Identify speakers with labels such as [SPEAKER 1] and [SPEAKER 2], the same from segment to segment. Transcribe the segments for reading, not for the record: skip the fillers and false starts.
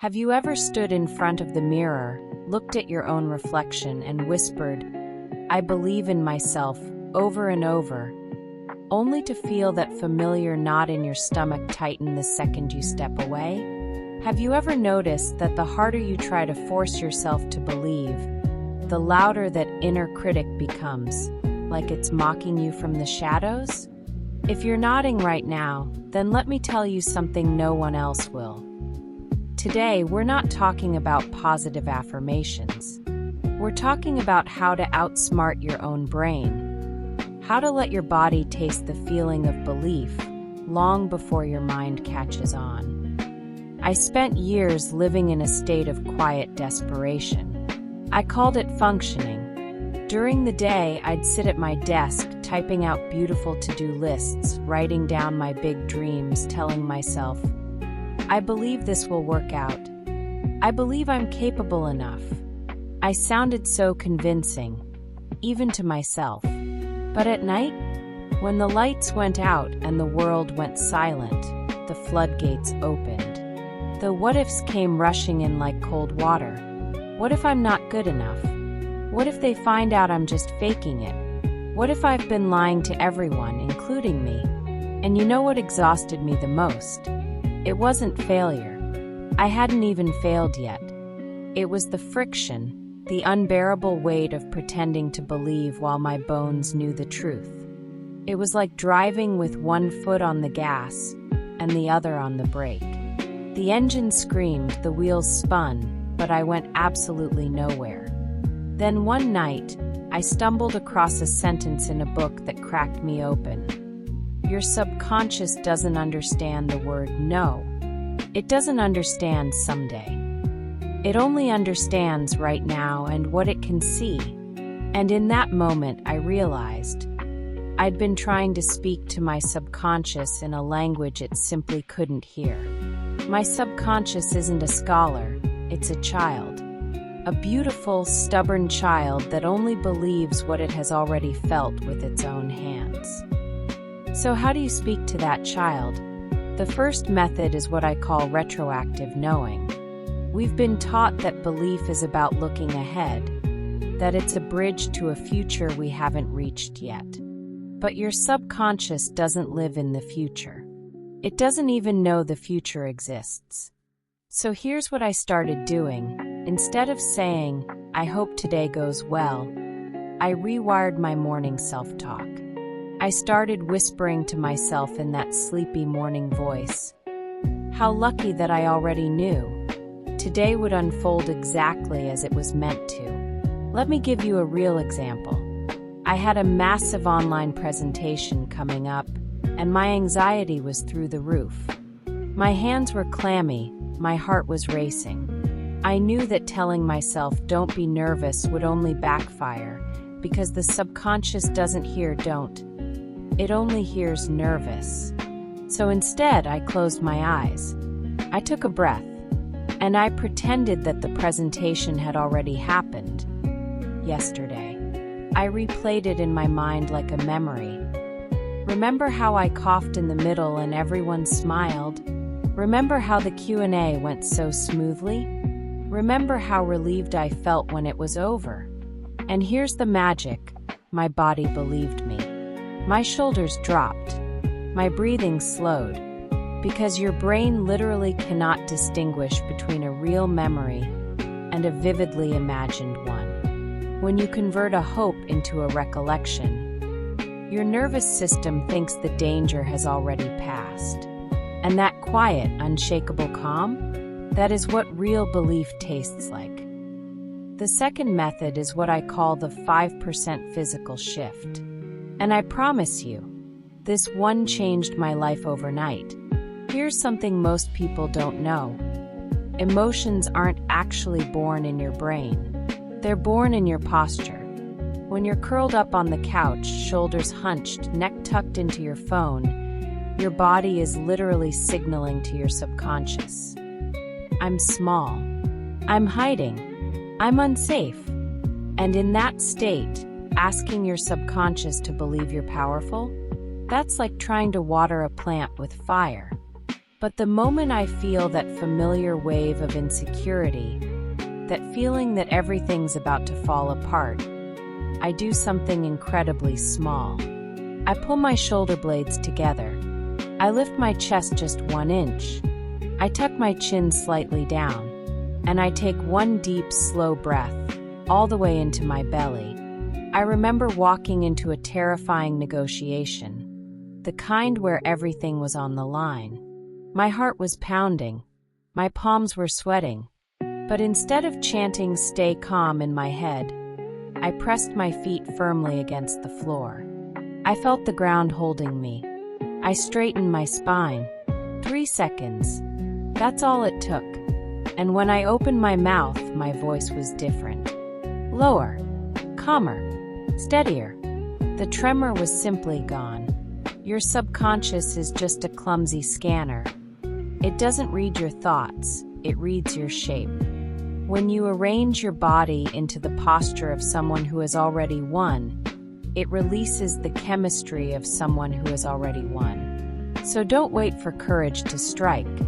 [SPEAKER 1] Have you ever stood in front of the mirror, looked at your own reflection, and whispered, "I believe in myself," over and over, only to feel that familiar knot in your stomach tighten the second you step away? Have you ever noticed that the harder you try to force yourself to believe, the louder that inner critic becomes, like it's mocking you from the shadows? If you're nodding right now, then let me tell you something no one else will. Today, we're not talking about positive affirmations. We're talking about how to outsmart your own brain, how to let your body taste the feeling of belief long before your mind catches on. I spent years living in a state of quiet desperation. I called it functioning. During the day, I'd sit at my desk, typing out beautiful to-do lists, writing down my big dreams, telling myself, "I believe this will work out. I believe I'm capable enough." I sounded so convincing, even to myself. But at night, when the lights went out and the world went silent, the floodgates opened. The what-ifs came rushing in like cold water. What if I'm not good enough? What if they find out I'm just faking it? What if I've been lying to everyone, including me? And you know what exhausted me the most? It wasn't failure. I hadn't even failed yet. It was the friction, the unbearable weight of pretending to believe while my bones knew the truth. It was like driving with one foot on the gas and the other on the brake. The engine screamed, the wheels spun, but I went absolutely nowhere. Then one night, I stumbled across a sentence in a book that cracked me open. Your subconscious doesn't understand the word no. It doesn't understand someday. It only understands right now and what it can see. And in that moment, I realized I'd been trying to speak to my subconscious in a language it simply couldn't hear. My subconscious isn't a scholar, it's a child. A beautiful, stubborn child that only believes what it has already felt with its own hands. So how do you speak to that child? The first method is what I call retroactive knowing. We've been taught that belief is about looking ahead, that it's a bridge to a future we haven't reached yet. But your subconscious doesn't live in the future. It doesn't even know the future exists. So here's what I started doing. Instead of saying, "I hope today goes well," I rewired my morning self-talk. I started whispering to myself in that sleepy morning voice. How lucky that I already knew. Today would unfold exactly as it was meant to. Let me give you a real example. I had a massive online presentation coming up, and my anxiety was through the roof. My hands were clammy, my heart was racing. I knew that telling myself "don't be nervous" would only backfire, because the subconscious doesn't hear "don't." It only hears "nervous." So instead, I closed my eyes. I took a breath, and I pretended that the presentation had already happened yesterday. I replayed it in my mind like a memory. Remember how I coughed in the middle and everyone smiled? Remember how the Q&A went so smoothly? Remember how relieved I felt when it was over? And here's the magic. My body believed me. My shoulders dropped. My breathing slowed. Because your brain literally cannot distinguish between a real memory and a vividly imagined one. When you convert a hope into a recollection, your nervous system thinks the danger has already passed. And that quiet, unshakable calm, that is what real belief tastes like. The second method is what I call the 5% physical shift. And I promise you, this one changed my life overnight. Here's something most people don't know. Emotions aren't actually born in your brain. They're born in your posture. When you're curled up on the couch, shoulders hunched, neck tucked into your phone, your body is literally signaling to your subconscious. I'm small. I'm hiding. I'm unsafe. And in that state, asking your subconscious to believe you're powerful, that's like trying to water a plant with fire. But the moment I feel that familiar wave of insecurity, that feeling that everything's about to fall apart, I do something incredibly small. I pull my shoulder blades together. I lift my chest just 1 inch. I tuck my chin slightly down, and I take one deep, slow breath, all the way into my belly. I remember walking into a terrifying negotiation, the kind where everything was on the line. My heart was pounding, my palms were sweating, but instead of chanting "Stay calm" in my head, I pressed my feet firmly against the floor. I felt the ground holding me. I straightened my spine. 3 seconds. That's all it took. And when I opened my mouth, my voice was different. Lower, calmer, steadier. The tremor was simply gone. Your subconscious is just a clumsy scanner. It doesn't read your thoughts, it reads your shape. When you arrange your body into the posture of someone who has already won, it releases the chemistry of someone who has already won. So don't wait for courage to strike.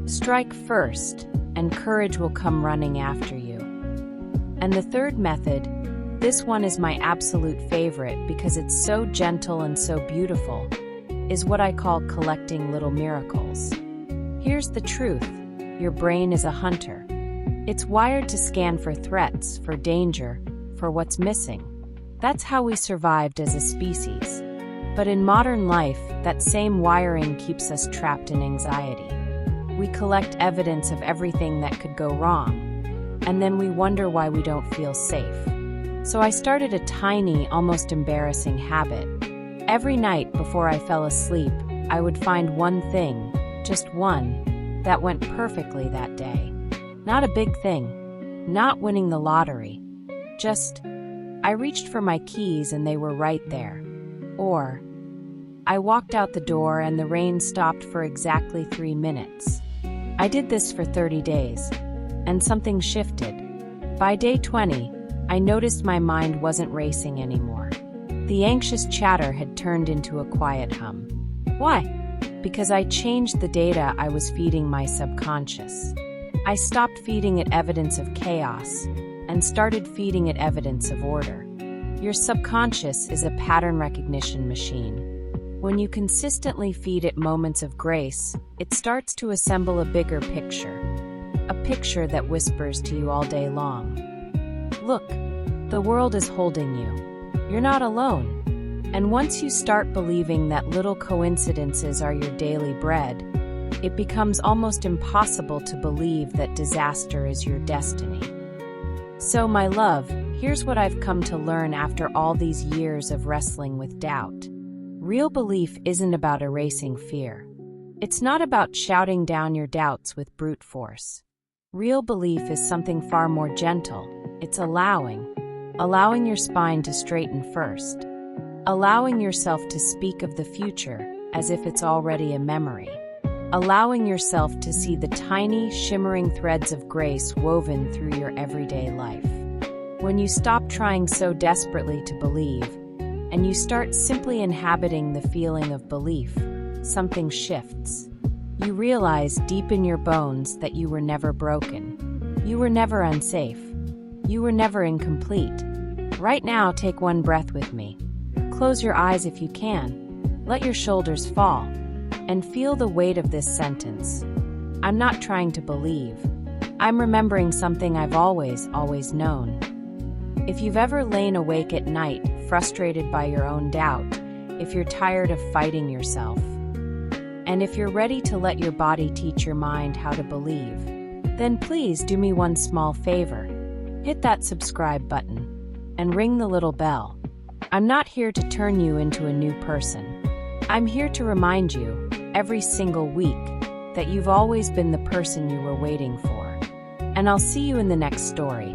[SPEAKER 1] Strike first, and courage will come running after you. And the third method, this one is my absolute favorite because it's so gentle and so beautiful, is what I call collecting little miracles. Here's the truth. Your brain is a hunter. It's wired to scan for threats, for danger, for what's missing. That's how we survived as a species. But in modern life, that same wiring keeps us trapped in anxiety. We collect evidence of everything that could go wrong, and then we wonder why we don't feel safe. So I started a tiny, almost embarrassing habit. Every night before I fell asleep, I would find one thing, just one, that went perfectly that day. Not a big thing, not winning the lottery. Just, I reached for my keys and they were right there. Or, I walked out the door and the rain stopped for exactly 3 minutes. I did this for 30 days, and something shifted. By day 20, I noticed my mind wasn't racing anymore. The anxious chatter had turned into a quiet hum. Why? Because I changed the data I was feeding my subconscious. I stopped feeding it evidence of chaos and started feeding it evidence of order. Your subconscious is a pattern recognition machine. When you consistently feed it moments of grace, it starts to assemble a bigger picture. A picture that whispers to you all day long. Look, the world is holding you. You're not alone. And once you start believing that little coincidences are your daily bread, it becomes almost impossible to believe that disaster is your destiny. So, my love, here's what I've come to learn after all these years of wrestling with doubt. Real belief isn't about erasing fear. It's not about shouting down your doubts with brute force. Real belief is something far more gentle. It's allowing your spine to straighten first. Allowing yourself to speak of the future as if it's already a memory. Allowing yourself to see the tiny, shimmering threads of grace woven through your everyday life. When you stop trying so desperately to believe, and you start simply inhabiting the feeling of belief, something shifts. You realize deep in your bones that you were never broken. You were never unsafe. You were never incomplete. Right now, take one breath with me. Close your eyes if you can. Let your shoulders fall. And feel the weight of this sentence. I'm not trying to believe. I'm remembering something I've always known. If you've ever lain awake at night, frustrated by your own doubt, if you're tired of fighting yourself, and if you're ready to let your body teach your mind how to believe, then please do me one small favor. Hit that subscribe button and ring the little bell. I'm not here to turn you into a new person. I'm here to remind you, every single week, that you've always been the person you were waiting for. And I'll see you in the next story.